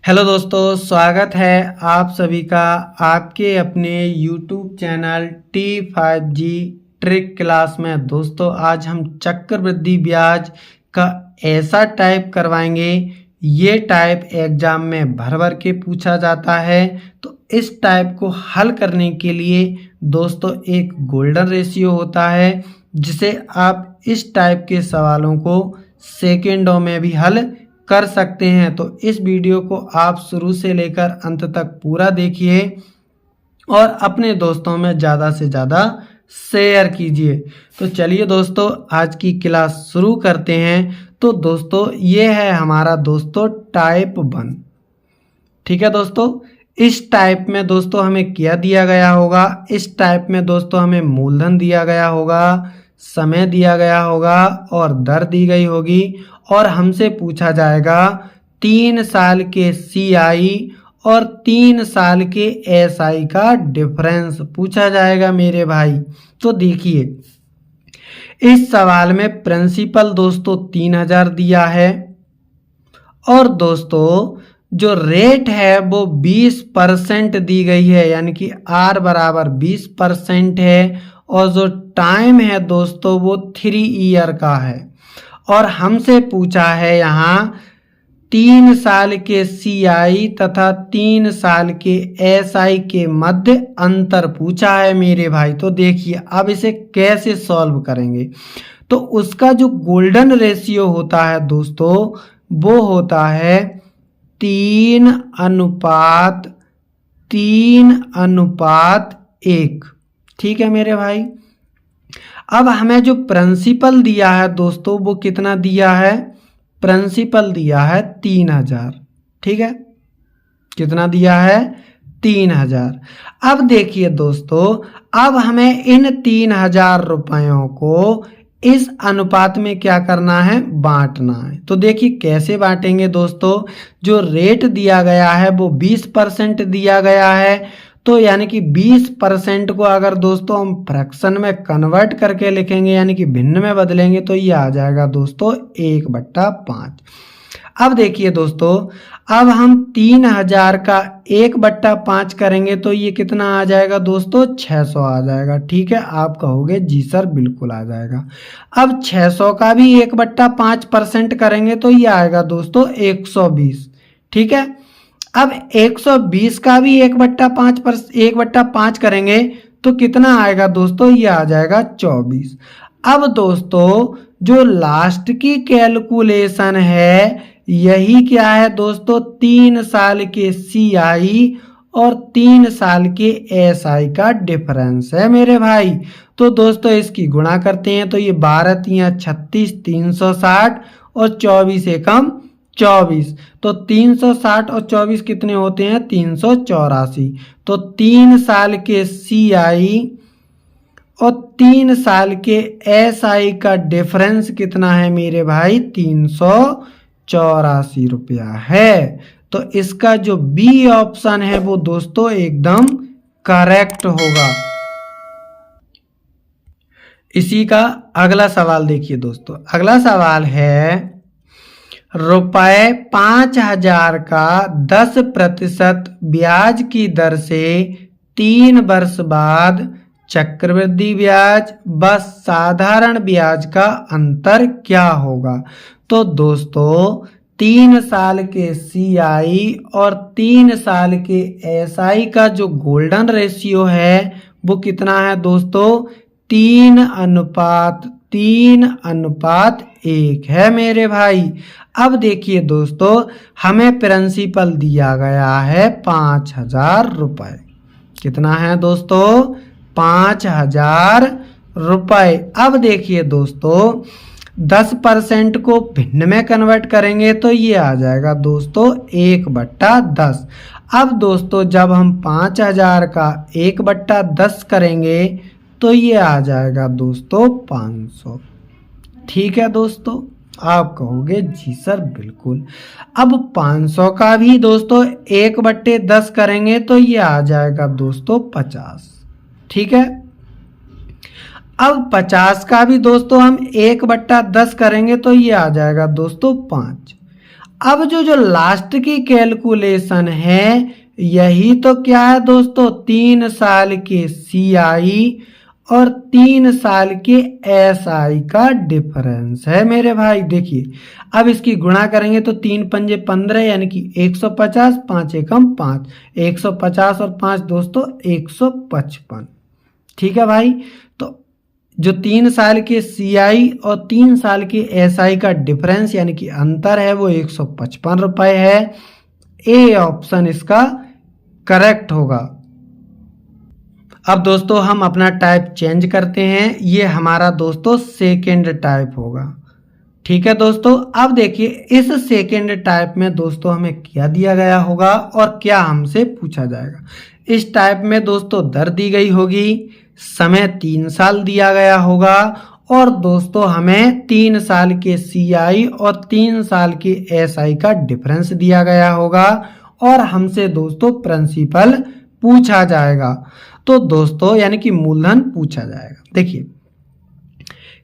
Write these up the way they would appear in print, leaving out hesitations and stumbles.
Hello दोस्तों, स्वागत है आप सभी का आपके अपने YouTube channel T5G trick class में। दोस्तों आज हम चक्रवृद्धि ब्याज का ऐसा टाइप करवाएंगे, ये टाइप एग्जाम में भर भर के पूछा जाता है। तो इस टाइप को हल करने के लिए दोस्तों एक गोल्डन रेशियो होता है, जिसे आप इस टाइप के सवालों को सेकेंडों में भी हल कर सकते हैं। तो इस वीडियो को आप शुरू से लेकर अंत तक पूरा देखिए और अपने दोस्तों में ज़्यादा से ज़्यादा शेयर कीजिए। तो चलिए दोस्तों आज की क्लास शुरू करते हैं। तो दोस्तों ये है हमारा दोस्तों टाइप 1। ठीक है दोस्तों, इस टाइप में दोस्तों हमें क्या दिया गया होगा, इस टाइप में दोस्तों हमें मूलधन दिया गया होगा, समय दिया गया होगा और दर दी गई होगी। और हमसे पूछा जाएगा 3 साल के CI और 3 साल के SI का डिफरेंस पूछा जाएगा मेरे भाई। तो देखिए इस सवाल में प्रिंसिपल दोस्तों 3000 दिया है और दोस्तों जो रेट है वो 20% दी गई है, यानी कि R बराबर 20% है। और जो टाइम है दोस्तों वो 3 ईयर का है। और हमसे पूछा है यहाँ 3 साल के CI तथा 3 साल के SI के मध्य अंतर पूछा है मेरे भाई। तो देखिए अब इसे कैसे सॉल्व करेंगे। तो उसका जो गोल्डन रेशियो होता है दोस्तों वो होता है 3:1। ठीक है मेरे भाई। अब हमें जो प्रिंसिपल दिया है दोस्तों वो कितना दिया है, प्रिंसिपल दिया है 3000। ठीक है, कितना दिया है 3000। अब देखिए दोस्तों अब हमें इन 3000 रुपयों को इस अनुपात में क्या करना है, बांटना है। तो देखिए कैसे बांटेंगे दोस्तों, जो रेट दिया गया है वो 20% दिया गया है। तो यानी कि 20% को अगर दोस्तों हम फ्रैक्शन में कन्वर्ट करके लिखेंगे, यानी कि भिन्न में बदलेंगे, तो ये आ जाएगा दोस्तों 1/5। अब देखिए दोस्तों अब हम 3000 का 1/5 करेंगे तो ये कितना आ जाएगा दोस्तों, 600 आ जाएगा। ठीक है, आप कहोगे जी सर बिल्कुल आ जाएगा। अब 600 का भी 1/5% करेंगे तो ये आएगा दोस्तों 120। ठीक है, अब 120 का भी 1/5 करेंगे तो कितना आएगा दोस्तों, ये आ जाएगा 24। अब दोस्तों जो लास्ट की कैलकुलेशन है यही क्या है दोस्तों, 3 साल के CI और 3 साल के SI का डिफरेंस है मेरे भाई। तो दोस्तों इसकी गुणा करते हैं तो ये 12×3 36, 360 और 24 एकम 24। तो 360 और 24 कितने होते हैं, 384। तो 3 साल के CI और 3 साल के SI का डिफरेंस कितना है मेरे भाई, 384 रुपया है। तो इसका जो B ऑप्शन है वो दोस्तों एकदम करेक्ट होगा। इसी का अगला सवाल देखिए दोस्तों, अगला सवाल है रुपये 5000 का 10% ब्याज की दर से 3 वर्ष बाद चक्रवृद्धि ब्याज व साधारण ब्याज का अंतर क्या होगा। तो दोस्तों 3 साल के CI और 3 साल के SI का जो गोल्डन रेशियो है वो कितना है दोस्तों, 3:1 है मेरे भाई। अब देखिए दोस्तों हमें प्रिंसिपल दिया गया है 5000 रुपये। कितना है दोस्तों, 5000 रुपये। अब देखिए दोस्तों 10% को भिन्न में कन्वर्ट करेंगे तो ये आ जाएगा दोस्तों 1/10। अब दोस्तों जब हम 5000 का 1/10 करेंगे तो ये आ जाएगा दोस्तों 500। ठीक है दोस्तों, आप कहोगे जी सर बिल्कुल। अब 500 का भी दोस्तों 1/10 करेंगे तो ये आ जाएगा दोस्तों 50। ठीक है, अब 50 का भी दोस्तों हम 1/10 करेंगे तो ये आ जाएगा दोस्तों 5। अब जो लास्ट की कैलकुलेशन है यही तो क्या है दोस्तों, 3 साल के सीआई और 3 साल के एसआई का डिफरेंस है मेरे भाई। देखिए अब इसकी गुणा करेंगे तो 3 पंजे 15 यानी कि 150, 5 एकम 5, 150 और 5 दोस्तों 155। ठीक है भाई, तो जो 3 साल के सीआई और 3 साल के एसआई का डिफरेंस यानी कि अंतर है वो 155 रुपए है। ए ऑप्शन इसका करेक्ट होगा। अब दोस्तों हम अपना टाइप चेंज करते हैं, ये हमारा दोस्तों सेकेंड टाइप होगा। ठीक है दोस्तों, अब देखिए इस सेकेंड टाइप में दोस्तों हमें क्या दिया गया होगा और क्या हमसे पूछा जाएगा। इस टाइप में दोस्तों दर दी गई होगी, समय 3 साल दिया गया होगा और दोस्तों हमें 3 साल के सीआई और 3 साल के एसआई का डिफरेंस दिया गया होगा और हमसे दोस्तों प्रिंसिपल पूछा जाएगा। तो दोस्तों यानी कि मूलधन पूछा जाएगा। देखिए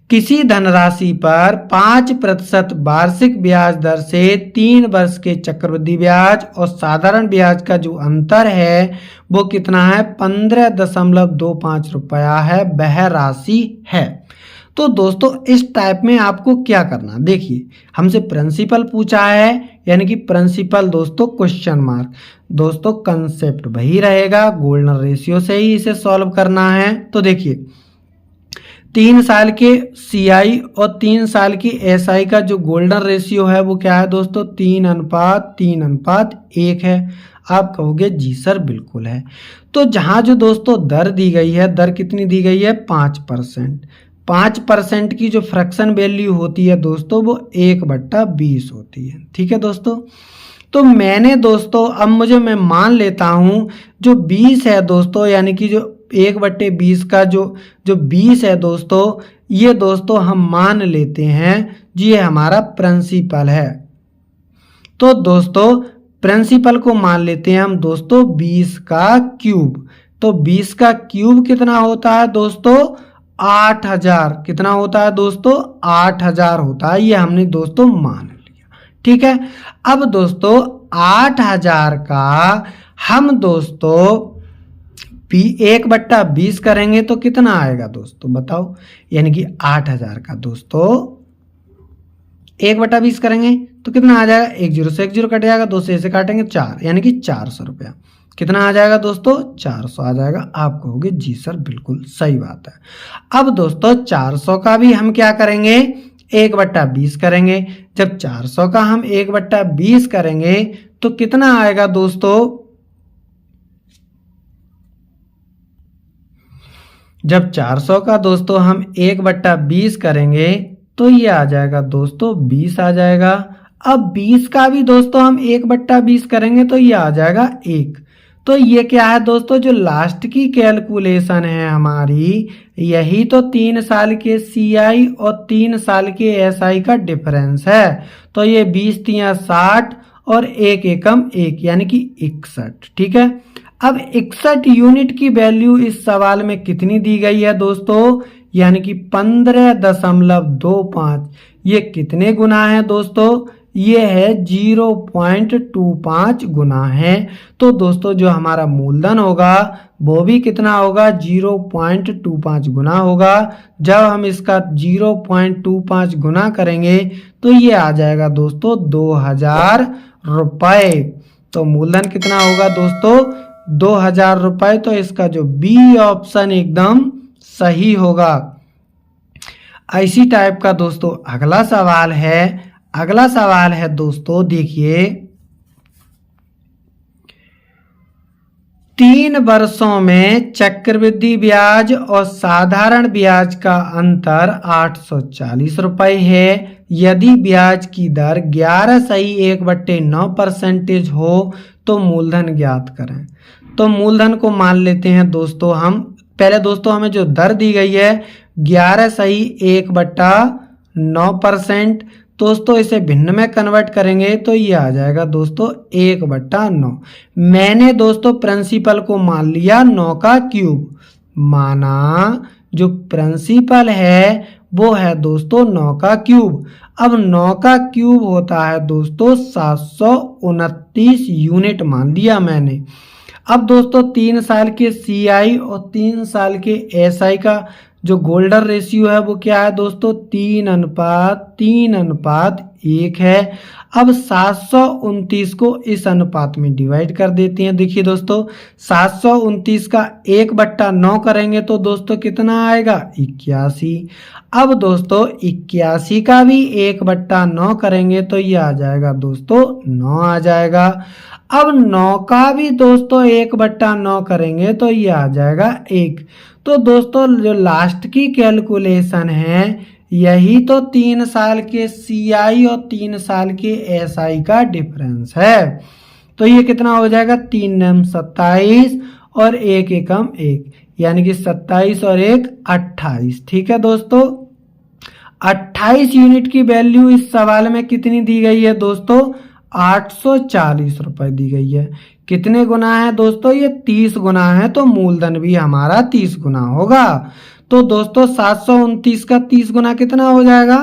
किसी धनराशि पर 5% वार्षिक ब्याज दर से 3 वर्ष के चक्रवृद्धि ब्याज और साधारण ब्याज का जो अंतर है वो कितना है, 15.25 रुपया है, वह राशि है। तो दोस्तों इस टाइप में आपको क्या करना, देखिए हमसे प्रिंसिपल पूछा है यानी कि प्रिंसिपल दोस्तों क्वेश्चन मार्क, दोस्तों कंसेप्ट वही रहेगा, गोल्डन रेशियो से ही इसे सॉल्व करना है। तो देखिए 3 साल के सीआई और 3 साल की एसआई का जो गोल्डन रेशियो है वो क्या है दोस्तों, 3:1 है। आप कहोगे जी सर बिल्कुल है। तो जहां जो दोस्तों दर दी गई है, दर कितनी दी गई है, 5%। 5% की जो फ्रैक्शन वैल्यू होती है दोस्तों वो 1/20 होती है। ठीक है दोस्तों, तो मैंने दोस्तों अब मैं मान लेता हूं जो 20 है दोस्तों, यानी कि जो 1/20 का जो 20 है दोस्तों, ये दोस्तों हम मान लेते हैं जी ये हमारा प्रिंसिपल है। तो दोस्तों प्रिंसिपल को मान लेते हैं हम दोस्तों 20 का क्यूब। तो 20 का क्यूब कितना होता है दोस्तों, 8000। कितना होता है दोस्तों, 8000 होता है, ये हमने दोस्तों मान लिया। ठीक है, अब दोस्तों 8000 का हम दोस्तों 1/20 करेंगे तो कितना आएगा दोस्तों बताओ, यानी कि 8000 का दोस्तों 1/20 करेंगे तो कितना आ जाएगा, 1 0 से 1 0 कट जाएगा, 2 से काटेंगे 4 यानी कि 400 रुपया। कितना आ जाएगा दोस्तों, 400 आ जाएगा। आप कहोगे जी सर बिल्कुल सही बात है। अब दोस्तों 400 का भी हम क्या करेंगे, 1/20 करेंगे। जब 400 का हम 1/20 करेंगे तो कितना आएगा दोस्तों, जब 400 का दोस्तों हम 1/20 करेंगे तो ये आ जाएगा दोस्तों 20 आ जाएगा। अब 20 का भी दोस्तों हम 1/20 करेंगे तो ये आ जाएगा 1। तो ये क्या है दोस्तों, जो लास्ट की कैलकुलेशन है हमारी, यही तो 3 साल के सीआई और 3 साल के एसआई का डिफरेंस है। तो ये 20 × 60 और 1 एकम 1 यानी कि 61। ठीक है, अब 61 यूनिट की वैल्यू इस सवाल में कितनी दी गई है दोस्तों, यानी कि 15.25। ये कितने गुना है दोस्तों, ये है 0.25 गुना है। तो दोस्तों जो हमारा मूलधन होगा वो भी कितना होगा, 0.25 गुना होगा। जब हम इसका 0.25 गुना करेंगे तो ये आ जाएगा दोस्तों 2000 रुपए। तो मूलधन कितना होगा दोस्तों, 2000 रुपए। तो इसका जो बी ऑप्शन एकदम सही होगा। इसी टाइप का दोस्तों अगला सवाल है दोस्तों, देखिए 3 वर्षों में चक्रवृद्धि ब्याज और साधारण ब्याज का अंतर 840 रुपए है। यदि ब्याज की दर 11.1/9% हो तो मूलधन ज्ञात करें। तो मूलधन को मान लेते हैं दोस्तों हम, पहले दोस्तों हमें जो दर दी गई है 11.1/9%, दोस्तों इसे भिन्न में कन्वर्ट करेंगे तो ये आ जाएगा दोस्तों 1/9। मैंने दोस्तों प्रिंसिपल को मान लिया 9 का क्यूब, माना जो प्रिंसिपल है वो है दोस्तों 9 का क्यूब। अब 9 का क्यूब होता है दोस्तों 729 यूनिट मान लिया मैंने। अब दोस्तों 3 साल के CI और 3 साल के SI का जो गोल्डन रेशियो है वो क्या है दोस्तों 3:1 है। अब 729 को इस अनुपात में डिवाइड कर देते हैं। देखिए दोस्तों 729 का 1/9 करेंगे तो दोस्तों कितना आएगा 81। अब दोस्तों 81 का भी 1/9 करेंगे तो ये आ जाएगा दोस्तों 9 आ जाएगा। अब 9 का भी दोस्तों 1/9 करेंगे तो ये आ जाएगा 1। तो दोस्तों जो लास्ट की कैलकुलेशन है यही तो 3 साल के CI और 3 साल के SI का डिफरेंस है। तो ये कितना हो जाएगा 3 9 27 और 1 एकम 1 यानी कि 27 और 1 28। ठीक है दोस्तों 28 यूनिट की वैल्यू इस सवाल में कितनी दी गई है दोस्तों 840 रुपए दी गई है। कितने गुना है दोस्तों ये 30 गुना है तो मूलधन भी हमारा 30 गुना होगा। तो दोस्तों 729 का 30 गुना कितना हो जाएगा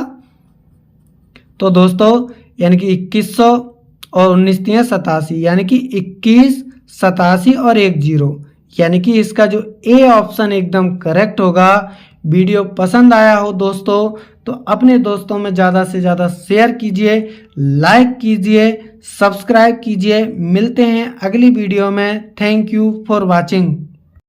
तो दोस्तों यानी कि 2100 और 19 87 यानी कि 21 87 और 10 यानी कि इसका जो ए ऑप्शन एकदम करेक्ट होगा। वीडियो पसंद आया हो दोस्तों तो अपने दोस्तों में ज़्यादा से ज़्यादा शेयर कीजिए, लाइक कीजिए, सब्सक्राइब कीजिए। मिलते हैं अगली वीडियो में। Thank you for watching.